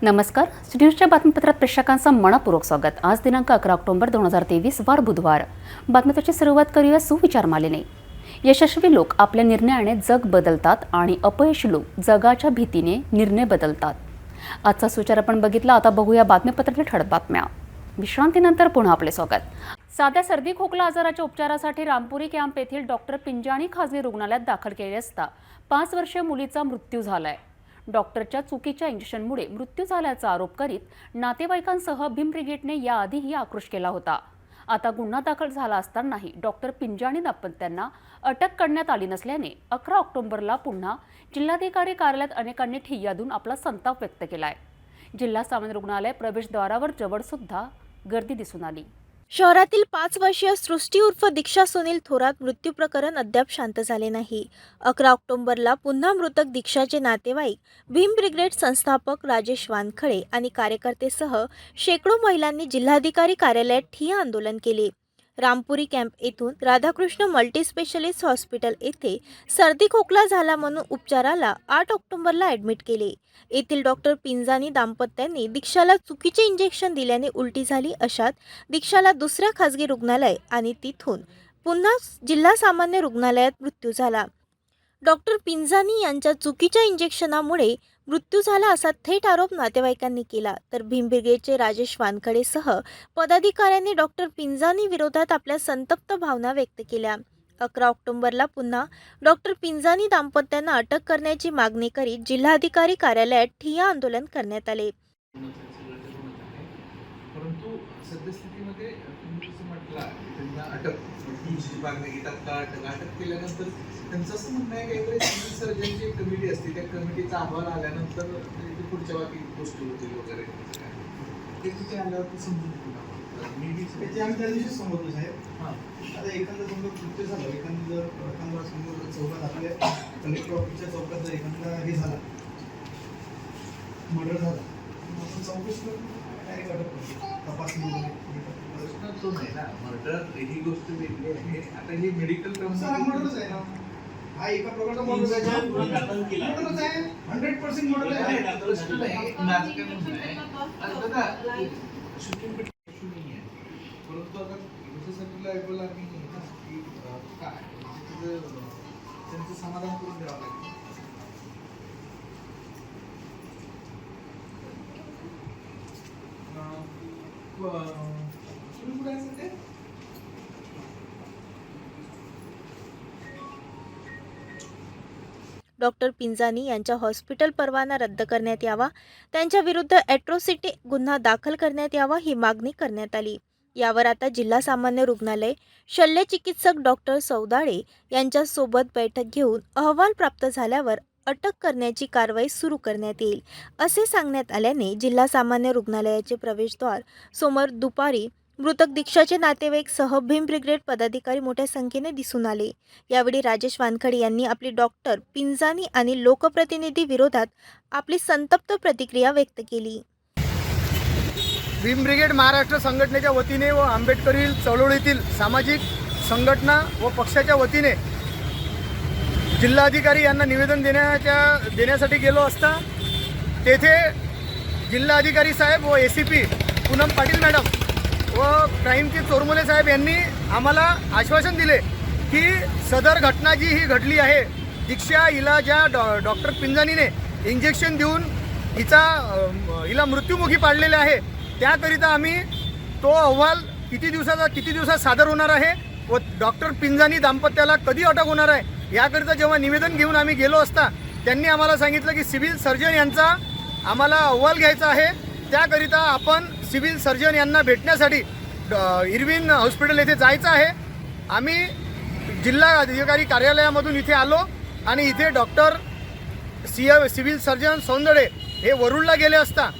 नमस्कार, न्यूजच्या बातमीपत्रात प्रेक्षकांचं मनपूर्वक स्वागत। आज दिनांक 11 ऑक्टोबर 2023 वार बुधवार। बातमीपत्राची सुरुवात करूया सुविचार मालेने। यशस्वी लोक आपल्या निर्णयाने जग बदलतात आणि अपयशी लोक जगाच्या भीतीने निर्णय बदलतात। आजचा सुविचार आपण बघितला। आता बघूया बातमीपत्रातील ठळक बातम्या। विश्रांतीनंतर पुन्हा आपले स्वागत। साध्या सर्दी खोकला आजाराच्या उपचारासाठी रामपुरी कॅम्प येथील डॉक्टर पिंजाणी खाजगी रुग्णालयात दाखल केले असता 5 वर्षीय मुलीचा मृत्यू झालाय। डॉक्टरच्या चुकीच्या इंजेक्शनमुळे मृत्यू झाल्याचा आरोप करीत नातेवाईकांसह भीम ब्रिगेडने याआधीही आक्रोश केला होता। आता गुन्हा दाखल झाला असतानाही डॉक्टर पिंजाणी दाम्पत्यांना अटक करण्यात आली नसल्याने 11 ऑक्टोबरला पुन्हा जिल्हाधिकारी कार्यालयात अनेकांनी ठिय्या देऊन आपला संताप व्यक्त केलाय। जिल्हा सामान्य रुग्णालय प्रवेशद्वारावर जवळ सुद्धा गर्दी दिसून आली। शहरातील 5 वर्षीय सृष्टी उर्फ दीक्षा सुनील थोरात मृत्यू प्रकरण अद्याप शांत झाले नाही। 11 ऑक्टोबरला पुन्हा मृतक दीक्षाचे नातेवाईक, भीम ब्रिगेड संस्थापक राजेश वानखळे आणि कार्यकर्तेसह शेकडो महिलांनी जिल्हाधिकारी कार्यालयात ठिय्या आंदोलन केले। रामपुरी कॅम्प येथून राधाकृष्ण मल्टीस्पेशालिस्ट हॉस्पिटल येथे सर्दी खोकला झाला म्हणून उपचाराला 8 ऑक्टोबरला ॲडमिट केले। येथील डॉक्टर पिंजानी दाम्पत्यांनी दीक्षाला चुकीचे इंजेक्शन दिल्याने उलटी झाली अशात दीक्षाला दुसऱ्या खासगी रुग्णालय आणि तिथून पुन्हा जिल्हा सामान्य रुग्णालयात मृत्यू झाला। डॉक्टर पिंजानी यांच्या चुकीच्या इंजेक्शनामुळे मृत्यू झाला असा थेट आरोप नातेवाईकांनी केला। तर भीम ब्रिगेडचे राजेश वानखडेसह पदाधिकाऱ्यांनी डॉक्टर पिंजानी विरोधात आपल्या संतप्त भावना व्यक्त केल्या। 11 ऑक्टोबरला पुन्हा डॉक्टर पिंजानी दाम्पत्यांना अटक करण्याची मागणी करीत जिल्हाधिकारी कार्यालयात ठिय्या आंदोलन करण्यात आले। परंतु सद्यस्थितीमध्ये तुम्ही जसं म्हटलं त्यांना अटक मागणी घेतात अटक केल्यानंतर त्यांचं असं म्हणणं आहे काहीतरी सिव्हिल सर्जनची एक कमिटी असते, त्या कमिटीचा अहवाल आल्यानंतर पुढच्या बाकी गोष्टी होतील वगैरे ते तिथे आल्यावर समजून त्याची आम्ही त्या दिवशी समजतो साहेब। आता एखादं समजा कृत्य झालं, एखादा समोर चौकात आपल्या कलेक्टर ऑफिसच्या चौकात जर एखादा हे झाला, मर्डर झाला, आपण चौकशी करून डायरेक्ट अटक करतो, तपासणी वगैरे। प्रश्न तो नाही ना, मर्डर ही गोष्ट वेगळी आहे। आता हे मेडिकल टर्म्स मर्डरच आहे ना, हा एका प्रकारचा मर्डर आहे, मर्डरच आहे, 100% मर्डर आहे। प्रश्न नाही परंतु अगर ह्याच्यासाठी लायबल आम्ही की काय त्यांचं समाधान करून द्यावं लागेल। कुठे आहे सध्या? डॉक्टर पिंजानी यांच्या हॉस्पिटल परवाना रद्द करण्यात यावा, त्यांच्या विरुद्ध ॲट्रॉसिटी गुन्हा दाखल करण्यात यावा ही मागणी करण्यात आली। यावर आता जिल्हा सामान्य रुग्णालय शल्यचिकित्सक डॉक्टर सौदाळे यांच्यासोबत बैठक घेऊन अहवाल प्राप्त झाल्यावर अटक करण्याची कारवाई सुरू करण्यात येईल असे सांगण्यात आल्याने जिल्हा सामान्य रुग्णालयाचे प्रवेशद्वार समोर दुपारी मृतक दीक्षाचे नातेवाईक सह भीम ब्रिगेड पदाधिकारी मोठ्या संख्येने दिसून आले। यावेळी राजेश वानखडे यांनी आपली डॉक्टर पिंजानी आणि लोकप्रतिनिधी विरोधात आपली संतप्त प्रतिक्रिया व्यक्त केली। भीम ब्रिगेड महाराष्ट्र संघटनेच्या वतीने व आंबेडकरी चळवळीतील सामाजिक संघटना व पक्षाच्या वतीने जिल्हाधिकारी यांना निवेदन देण्यासाठी गेलो असता तेथे जिल्हाधिकारी साहेब व ACP पूनम पाटील मॅडम व क्राईमचे चोरमुले साहेब यांनी आम्हाला आश्वासन दिले की सदर घटना जी ही घडली आहे, दीक्षा हिला ज्या डॉक्टर पिंजानीने इंजेक्शन देऊन हिला मृत्युमुखी पाडलेले आहे, त्याकरिता आम्ही तो अहवाल किती दिवसात सादर होणार आहे व डॉक्टर पिंजानी दाम्पत्याला कधी अटक होणार आहे याकरिता जेव्हा निवेदन घेऊन आम्ही गेलो असता त्यांनी आम्हाला सांगितलं की सिव्हिल सर्जन यांचा आम्हाला अहवाल घ्यायचा आहे, त्याकरिता आपण सिव्हिल सर्जन यांना भेटण्यासाठी इरविन हॉस्पिटल येथे जायचं आहे। आम्ही जिल्हा अधिकारी कार्यालयामधून इथे आलो आणि इथे डॉक्टर सिव्हिल सर्जन सौंदडे हे वरुडला गेले असता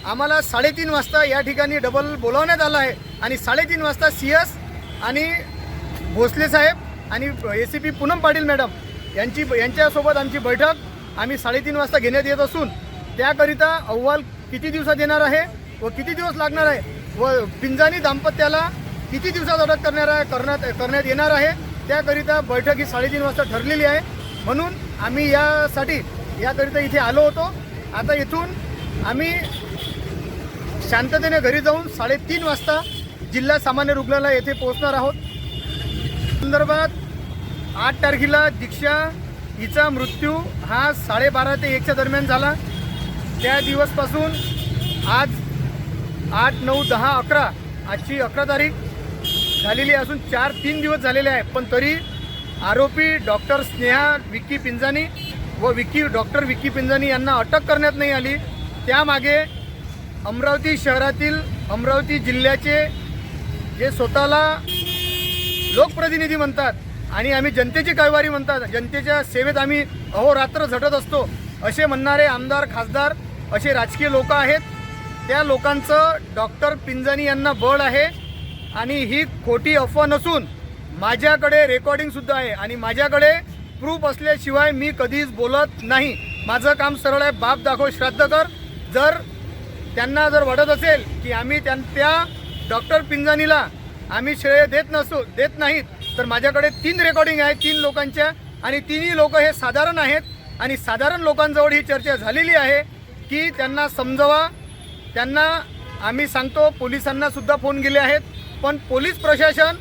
आम्हाला 3:30 वाजता या ठिकाणी डबल बोलावण्यात आलं आहे आणि 3:30 वाजता CS आणि भोसले साहेब आणि ACP पूनम पाटील मॅडम यांच्यासोबत आमची बैठक आम्ही 3:30 वाजता घेण्यात येत असून त्याकरिता अहवाल किती दिवसात येणार आहे व किती दिवस लागणार आहे व पिंजानी दाम्पत्याला किती दिवसात अटक करण्यात येणार आहे त्याकरिता बैठक ही 3:30 वाजता ठरलेली आहे. म्हणून आम्ही याकरिता इथे आलो होतो. आता इथून आम्ही शांततेने घरी जाऊन 3:30 वाजता जिल्हा सामान्य रुग्णालय येथे पोहोचणार आहोत. संदर्भात 8 तारखेला दीक्षा हिचा मृत्यू हा 12:30 ते 1च्या दरम्यान झाला. त्या दिवसपासून आज 8, 9, 10, 11 आजची 11 तारीख झालेली असून 3 दिवस झालेले आहे. पण तरी आरोपी डॉक्टर स्नेहा विक्की पिंजानी व डॉक्टर विक्की पिंजानी यांना अटक करण्यात नाही आली. त्यामागे अमरावती शहरातील अमरावती जिल्ह्याचे जे स्वतःला लोकप्रतिनिधी म्हणतात आणि आम्ही जनतेची कैवारी म्हणतात, जनतेच्या सेवेत आम्ही अहोरात्र झटत असतो असे म्हणणारे आमदार, खासदार असे राजकीय लोक आहेत. त्या लोकांचं डॉक्टर पिंजानी यांना बळ आहे आणि ही खोटी अफवा नसून माझ्याकडे रेकॉर्डिंगसुद्धा आहे आणि माझ्याकडे प्रूफ असल्याशिवाय मी कधीच बोलत नाही. माझं काम सरळ आहे, बाप दाखव श्राद्ध कर. जर त्यांना वाटत असेल की आम्ही त्या डॉक्टर पिंजानीला आम्ही श्रेय देत नाहीत तर माझ्याकडे 3 रेकॉर्डिंग आहे 3 लोकांच्या आणि 3ही लोक हे साधारण आहेत आणि साधारण लोकांजवळ ही चर्चा झालेली आहे की त्यांना समजवा. त्यांना आम्ही सांगतो, पोलिसांना सुद्धा फोन केले आहेत पण पोलीस प्रशासन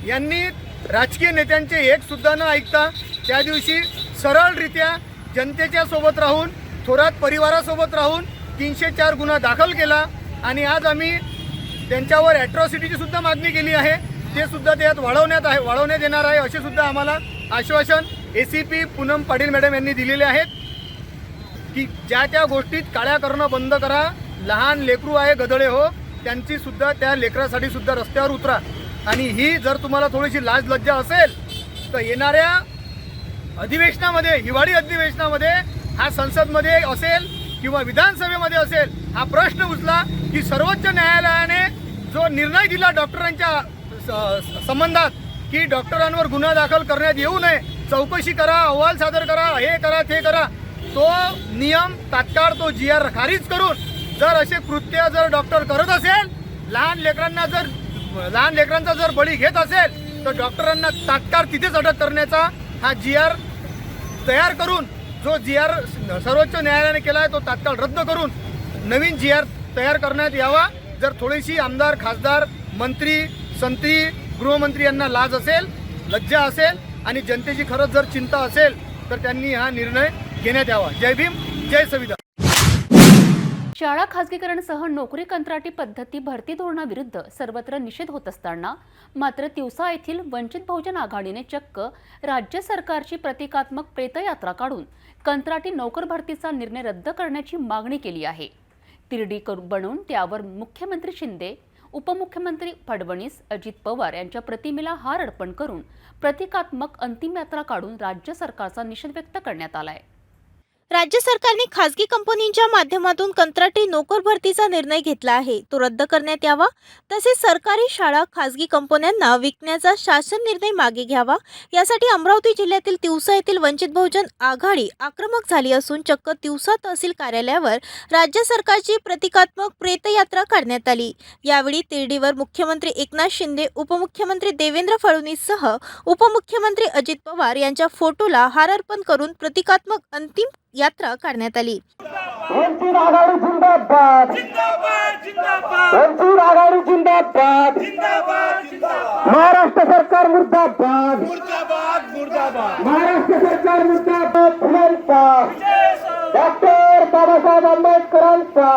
यांनी राजकीय नेत्यांचे एकसुद्धा न ऐकता त्या दिवशी सरळरित्या जनतेच्या सोबत राहून, थोरात परिवारासोबत राहून 304 गुन्हा दाखल केला आणि आज आम्ही त्यांच्यावर ॲट्रॉसिटीची सुद्धा मागणी केली आहे. ते सुद्धा त्यात वाढवण्यात येणार आहे असे सुद्धा आम्हाला आश्वासन ACP पूनम पाटील मॅडम यांनी दिलेले आहेत की ज्या त्या गोष्टीत काळ्या करणं बंद करा. लहान लेकरू आहे गधळे हो, त्यांची सुद्धा त्या लेकरासाठी सुद्धा रस्त्यावर उतरा. आणि ही जर तुम्हाला थोडीशी लाज लज्जा असेल तर येणाऱ्या अधिवेशनामध्ये, हिवाळी अधिवेशनामध्ये, हा संसदमध्ये असेल किंवा विधानसभेमध्ये असेल, हा प्रश्न उचला की सर्वोच्च न्यायालयाने जो निर्णय दिला डॉक्टरांच्या संबंधात की डॉक्टरांवर गुन्हा दाखल करण्यात येऊ नये, चौकशी करा, अहवाल सादर करा, हे करा ते करा, तो नियम तात्काळ तो GR खारिज करून जर असे कृत्य जर डॉक्टर करत असेल, लहान लेकरांचा जर बळी घेत असेल तर डॉक्टरांना तात्काळ तिथेच अटक करण्याचा हा GR तयार करून, जो GR सर्वोच्च न्यायालयाने केला आहे तो तात्काळ रद्द करून नवीन GR तयार करण्यात यावा. जर थोडीशी आमदार, खासदार, मंत्री, संत्री, गृहमंत्री यांना लाज असेल, लज्जा असेल आणि जनतेची खरंच जर चिंता असेल तर त्यांनी हा निर्णय घेण्यात यावा. जय भीम, जय संविधान. शाळा खासगीकरणसह नोकरी कंत्राटी पद्धती भरती धोरणाविरुद्ध सर्वत्र निषेध होत असताना मात्र तिवसा येथील वंचित बहुजन आघाडीने चक्क राज्य सरकारची प्रतिकात्मक प्रेतयात्रा काढून कंत्राटी नोकर भरतीचा निर्णय रद्द करण्याची मागणी केली आहे. तिरडी बनवून त्यावर मुख्यमंत्री शिंदे, उपमुख्यमंत्री फडणवीस, अजित पवार यांच्या प्रतिमेला हार अर्पण करून प्रतिकात्मक अंतिम यात्रा काढून राज्य सरकारचा निषेध व्यक्त करण्यात आला आहे. राज्य सरकारने खासगी कंपनींच्या माध्यमातून कंत्राटी नोकर भरतीचा निर्णय घेतला आहे, तो रद्द करण्यात यावा. तसेच सरकारी शाळा खासगी कंपन्यांना विकण्याचा शासन निर्णय मागे घ्यावा. यासाठी अमरावती जिल्ह्यातील तिवसा येथील वंचित बहुजन आघाडी आक्रमक झाली असून चक्क तिवसा तहसील कार्यालयावर राज्य सरकारची प्रतिकात्मक प्रेतयात्रा काढण्यात आली. यावेळी तिरडीवर मुख्यमंत्री एकनाथ शिंदे, उपमुख्यमंत्री देवेंद्र फडणवीससह उपमुख्यमंत्री अजित पवार यांच्या फोटोला हार अर्पण करून प्रतिकात्मक अंतिम यात्रा काढण्यात आली. वंचित आघाडी जिंदाबाद, वंचित आघाडी जिंदाबाद, महाराष्ट्र सरकार मुर्दाबाद, महाराष्ट्र सरकार मुर्दाबाद, डॉक्टर बाबासाहेब आंबेडकरांचा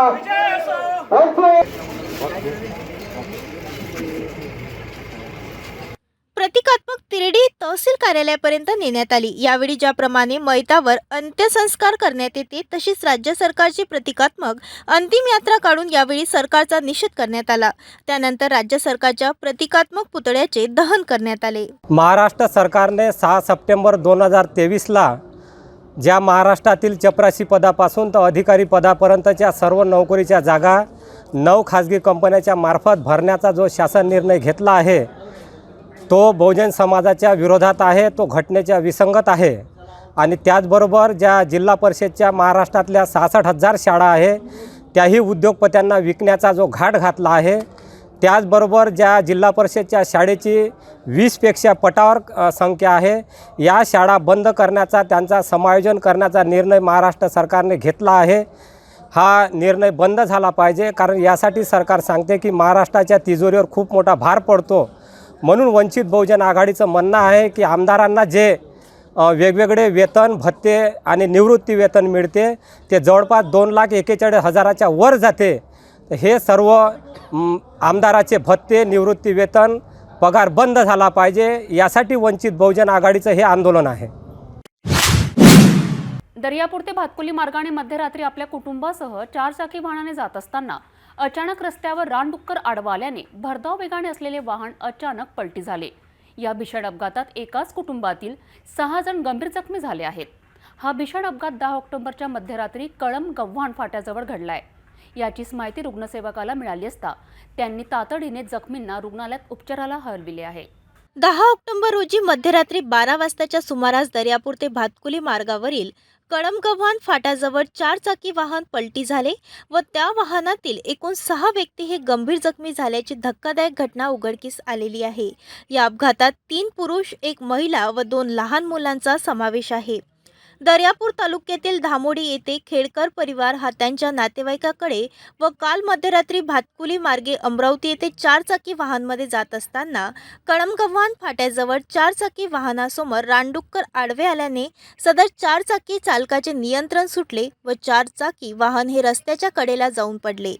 प्रतिकात्मक तिरडी तहसील कार्यालयापर्यंत नेण्यात आली. यावेळी ज्याप्रमाणे मैतावर अंत्यसंस्कार करण्यात येते तशीच राज्य सरकारची प्रतिकात्मक अंतिम यात्रा काढून यावेळी सरकारचा निषेध करण्यात आला. त्यानंतर राज्य सरकारच्या प्रतिकात्मक पुतळ्याचे दहन करण्यात आले. महाराष्ट्र सरकारने 6 सप्टेंबर 2023ला ज्या महाराष्ट्रातील चपराशी पदापासून तर अधिकारी पदापर्यंतच्या सर्व नोकरीच्या जागा 9 खाजगी कंपन्यांच्या मार्फत भरण्याचा जो शासन निर्णय घेतला आहे तो बहुजन समाजाच्या विरोधात आहे, तो घटनेच्या विसंगत आहे. आणि त्याचबरोबर ज्या जिल्हा परिषदच्या महाराष्ट्रातल्या 66,000 शाळा आहे त्याही उद्योगपत्यांना विकण्याचा जो घाट घातला आहे. त्याचबरोबर ज्या जिल्हा परिषदच्या शाळेची 20पेक्षा पटावर संख्या आहे, या शाळा बंद करण्याचा, त्यांचा समायोजन करण्याचा निर्णय महाराष्ट्र सरकारने घेतला आहे. हा निर्णय बंद झाला पाहिजे, कारण यासाठी सरकार सांगते की महाराष्ट्राच्या तिजोरीवर खूप मोठा भार पडतो. म्हणून वंचित बहुजन आघाडीचं म्हणणं आहे की आमदारांना जे वेगवेगळे वेतन, भत्ते आणि निवृत्ती वेतन मिळते ते जवळपास 2,41,000च्या वर जाते. हे सर्व आमदाराचे भत्ते, निवृत्ती वेतन, पगार बंद झाला पाहिजे. यासाठी वंचित बहुजन आघाडीचं हे आंदोलन आहे. दर्यापूर ते भातकुली मार्गाने मध्यरात्री आपल्या कुटुंबासह 4 चाकी वाहनाने जात असताना अचानक रस्त्यावर रानडुक्कर आडवा आल्याने भरधाव वेगाने असलेले वाहन अचानक पलटी झाले. या भीषण अपघातात एकाच कुटुंबातील 6 जण गंभीर जखमी झाले आहेत. हा भीषण अपघात 10 ऑक्टोबरच्या मध्यरात्री कळंब गव्हाण फाट्याजवळ घडलाय. याचीच माहिती रुग्णसेवकाला मिळाली असता त्यांनी तातडीने जखमींना रुग्णालयात उपचाराला हलविले आहे. 10 ऑक्टोबर रोजी मध्यरात्री 12 वाजताच्या सुमारास दर्यापूर ते भातकुली मार्गावरील कळंबगव्हाण फाट्याजवळ 4 चाकी वाहन पलटी झाले व त्या वाहनातील एकूण 6 व्यक्ती हे गंभीर जखमी झाल्याची धक्कादायक घटना उघडकीस आलेली आहे. या अपघातात 3 पुरुष, 1 महिला व 2 लहान मुलांचा समावेश आहे. दर्यापूर तालुक्यातील धामोडी येथे खेडकर परिवार हा त्यांच्या नातेवाईकाकडे व काल मध्यरात्री भातकुली मार्गे अमरावती येथे 4 चाकी वाहनमध्ये जात असताना कळंबगव्हाण फाट्याजवळ 4 चाकी वाहनासमोर रानडुक्कर आडवे आल्याने सदर 4 चाकी चालकाचे नियंत्रण सुटले व 4 चाकी वाहन हे रस्त्याच्या कडेला जाऊन पडले.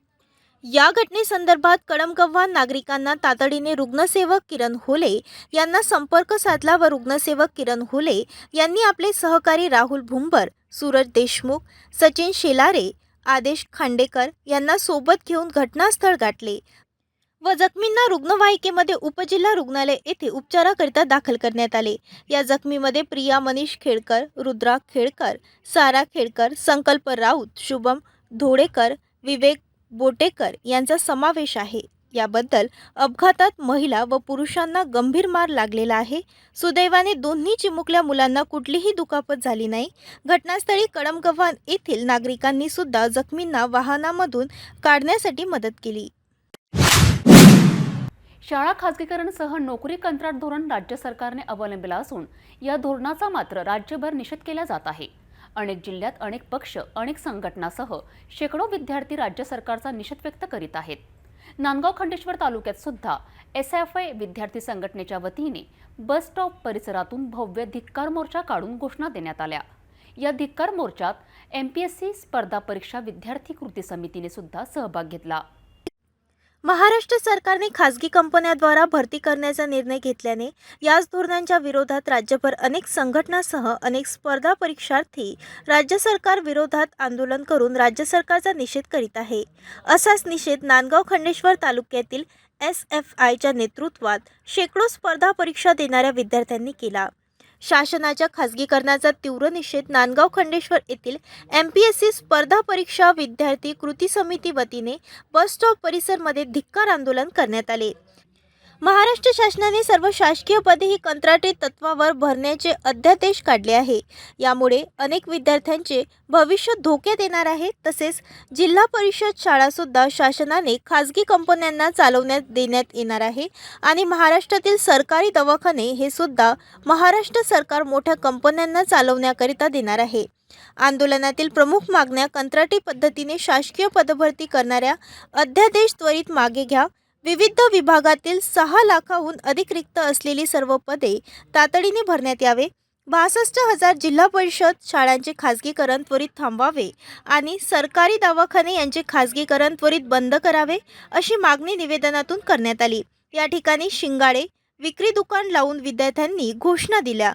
या घटनेसंदर्भात कळंबगव्हाण नागरिकांना तातडीने रुग्णसेवक किरण होले यांना संपर्क साधला व रुग्णसेवक किरण होले यांनी आपले सहकारी राहुल भुंबर, सूरज देशमुख, सचिन शेलारे, आदेश खांडेकर यांना सोबत घेऊन घटनास्थळ गाठले व जखमींना रुग्णवाहिकेमध्ये उपजिल्हा रुग्णालय येथे उपचाराकरिता दाखल करण्यात आले. या जखमीमध्ये प्रिया मनीष खेडकर, रुद्रा खेडकर, सारा खेडकर, संकल्प राऊत, शुभम धोडेकर, विवेक बोटेकर यांचा समावेश आहे. याबद्दल अपघातात महिला व पुरुषांना गंभीर मार लागलेला आहे. सुदैवाने दोन्ही चिमुकल्या मुलांना कुठलीही दुखापत झाली नाही. घटनास्थळी कळंबगव्हाण येथील नागरिकांनी सुद्धा जखमींना वाहनामधून काढण्यासाठी मदत केली. शाळा खासगीकरणसह नोकरी कंत्राट धोरण राज्य सरकारने अवलंबिला असून या धोरणाचा मात्र राज्यभर निषेध केला जात आहे. अनेक जिल्ह्यात अनेक पक्ष, अनेक संघटनासह शेकडो विद्यार्थी राज्य सरकारचा निषेध व्यक्त करीत आहेत. नांदगाव खंडेश्वर तालुक्यात सुद्धा SFI विद्यार्थी संघटनेच्या वतीने बस स्टॉप परिसरातून भव्य धिक्कार मोर्चा काढून घोषणा देण्यात आल्या. या धिक्कार मोर्चात MPSC स्पर्धा परीक्षा विद्यार्थी कृती समितीने सुद्धा सहभाग घेतला. महाराष्ट्र सरकारने खासगी कंपन्यांद्वारा भरती करण्याचा निर्णय घेतल्याने याच धोरणांच्या विरोधात राज्यभर अनेक संघटनांसह अनेक स्पर्धा परीक्षार्थी राज्य सरकार विरोधात आंदोलन करून राज्य सरकारचा निषेध करीत आहे. असाच निषेध नांदगाव खंडेश्वर तालुक्यातील SFIच्या नेतृत्वात शेकडो स्पर्धा परीक्षा देणाऱ्या विद्यार्थ्यांनी केला. शासनाच्या खासगीकरणाचा तीव्र निषेध नांदगाव खंडेश्वर येथील MPSC स्पर्धा परीक्षा विद्यार्थी कृती समिती वतीने बस स्टॉप परिसरमध्ये धिक्कार आंदोलन करण्यात आले. महाराष्ट्र शासनाने सर्व शासकीय पदे ही कंत्राटी तत्वावर भरण्याचे अध्यादेश काढले आहे. यामुळे अनेक विद्यार्थ्यांचे भविष्य धोक्यात येणार आहे. तसेच जिल्हा परिषद शाळासुद्धा शासनाने खासगी कंपन्यांना चालवण्यात देण्यात येणार आहे आणि महाराष्ट्रातील सरकारी दवाखाने हे सुद्धा महाराष्ट्र सरकार मोठ्या कंपन्यांना चालवण्याकरिता देणार आहे. आंदोलनातील प्रमुख मागण्या कंत्राटी पद्धतीने शासकीय पदभरती करणाऱ्या अध्यादेश त्वरित मागे घ्या. विविध विभागातील 6 लाखाहून अधिक रिक्त असलेली सर्व पदे तातडीने भरण्यात यावे. 62,000 जिल्हा परिषद शाळांचे खासगीकरण त्वरित थांबवावे आणि सरकारी दवाखाने यांचे खासगीकरण त्वरित बंद करावे अशी मागणी निवेदनातून करण्यात आली. या ठिकाणी शिंगाडे, विक्री दुकान लावून विद्यार्थ्यांनी घोषणा दिल्या.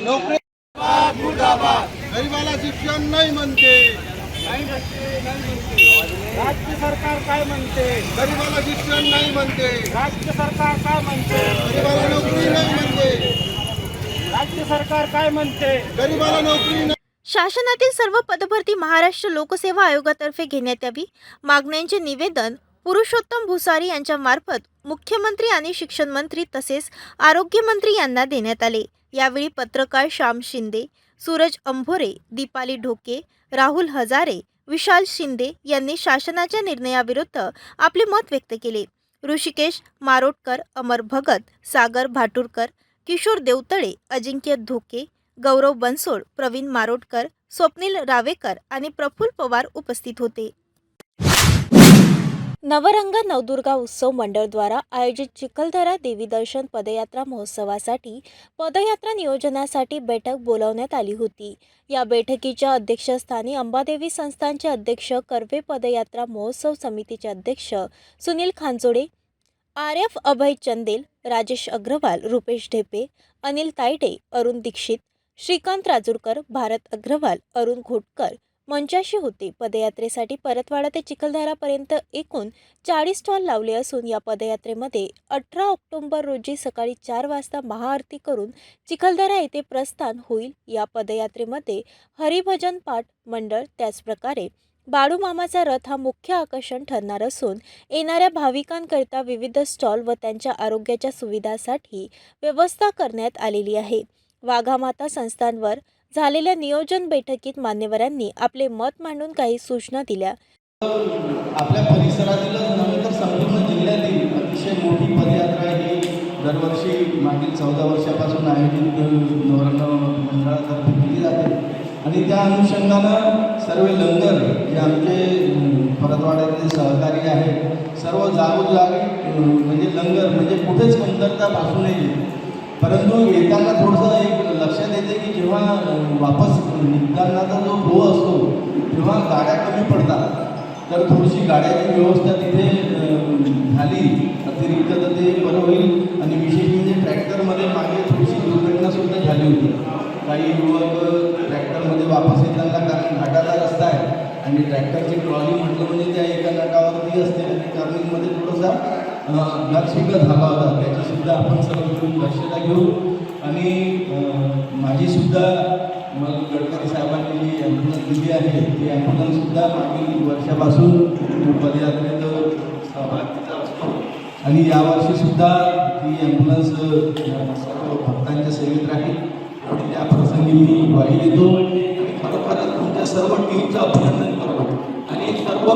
नोकरी मुर्दाबाद. गरीबाला शिक्षण नाही म्हणते. राज्य सरकार काय म्हणते? गरीबाला शिक्षण नाही म्हणते. राज्य सरकार काय म्हणते? गरीबाला नोकरी नाही म्हणते. राज्य सरकार काय म्हणते? गरीबाला नोकरी नाही. शासनातील सर्व पदभरती महाराष्ट्र लोकसेवा आयोगातर्फे घेण्यात यावी, मागण्यांचे निवेदन पुरुषोत्तम भुसारी यांच्या मार्फत मुख्यमंत्री आणि शिक्षण मंत्री तसेच आरोग्यमंत्री यांना देण्यात आले। यावेळी पत्रकार श्याम शिंदे, सूरज अंभोरे, दीपाली ढोके, राहुल हजारे, विशाल शिंदे यांनी शासनाच्या निर्णयाविरुद्ध आपले मत व्यक्त केले। ऋषिकेश मारोटकर, अमर भगत, सागर भाटुरकर, किशोर देवतळे, अजिंक्य धोके, गौरव बनसोड, प्रवीण मारोटकर, स्वप्नील रावेकर आणि प्रफुल्ल पवार उपस्थित होते। नवरंग नवदुर्गा उत्सव मंडळ द्वारा आयोजित चिखलदरा देवी दर्शन पदयात्रा महोत्सवासाठी पदयात्रा नियोजनासाठी बैठक बोलावण्यात आली होती। या बैठकीच्या अध्यक्षस्थानी अंबादेवी संस्थानचे अध्यक्ष, कर्वे पदयात्रा महोत्सव समितीचे अध्यक्ष सुनील खांजोडे, आरएफ अभय चंदेल, राजेश अग्रवाल, रुपेश ढेपे, अनिल तायडे, अरुण दीक्षित, श्रीकांत राजूरकर, भारत अग्रवाल, अरुण घोटकर मंचाशी होते। पदयात्रेसाठी परतवाडा ते चिखलदरापर्यंत एकूण 40 स्टॉल लावले असून या पदयात्रेमध्ये 18 ऑक्टोबर रोजी सकाळी 4 वाजता महाआरती करून चिखलदरा येथे प्रस्थान होईल। या पदयात्रेमध्ये हरिभजन पाठ मंडळ, त्याचप्रकारे बाळूमामाचा रथ हा मुख्य आकर्षण ठरणार असून येणाऱ्या भाविकांकरिता विविध स्टॉल व त्यांच्या आरोग्याच्या सुविधासाठी व्यवस्था करण्यात आलेली आहे। वाघामाता संस्थांवर झालेल्या नियोजन बैठकीत मान्यवरांनी आपले मत मांडून काही सूचना दिल्या। आपल्या परिसरातील नव्हे तर संपूर्ण जिल्ह्यातील अतिशय मोठी पदयात्रा ही दरवर्षी मागील 14 वर्षापासून आयोजित नवरंग मंडळातर्फे केली जाते आणि त्या अनुषंगानं सर्व लंगर जे आमचे परतवाड्यातले सहकारी आहेत सर्व जागोजागी म्हणजे लंगर म्हणजे कुठेच कमतरता भासू नये। परंतु येताना थोडंसं एक लक्षात येते की जेव्हा वापस निघतानाचा जो फ्लो असतो तेव्हा गाड्या कमी पडतात, तर थोडीशी गाड्याची व्यवस्था तिथे झाली अतिरिक्त तर ते बरं होईल। आणि विशेष म्हणजे ट्रॅक्टरमध्ये मागे थोडीशी दुर्घटनासुद्धा झाली होती। काही युवक ट्रॅक्टरमध्ये वापस येताना, कारण घाटाचा रस्ता आहे आणि ट्रॅक्टरची ट्रॉली म्हटलं म्हणजे त्या एका नटावरती असते आणि टर्निंगमध्ये थोडासा अपघातसुद्धा झाला होता। त्याचीसुद्धा आपण सर्व दक्षता घेऊ आणि माझीसुद्धा मग गडकरी साहेबांनी जी ॲम्ब्युलन्स दिली आहे ती ॲम्ब्युलन्ससुद्धा मागील वर्षापासून पदयात्रेत सहभागीचा असतो आणि यावर्षीसुद्धा ती ॲम्ब्युलन्स सर्व भक्तांच्या सेवेत राहील आणि त्या प्रसंगी मी ग्वाही देतो आणि खरोखरच तुमच्या सर्व टीमचं अभिनंदन करतो आणि सर्व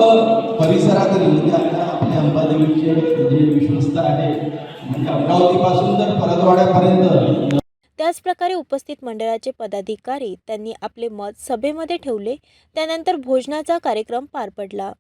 परिसरातील म्हणजे आता आपल्या अंबादेवीचे जे विश्वस्त आहे म्हणजे अमरावतीपासून तर परतवाड्यापर्यंत। त्याचप्रकारे उपस्थित मंडळाचे पदाधिकारी त्यांनी आपले मत सभेमध्ये ठेवले। त्यानंतर भोजनाचा कार्यक्रम पार पडला।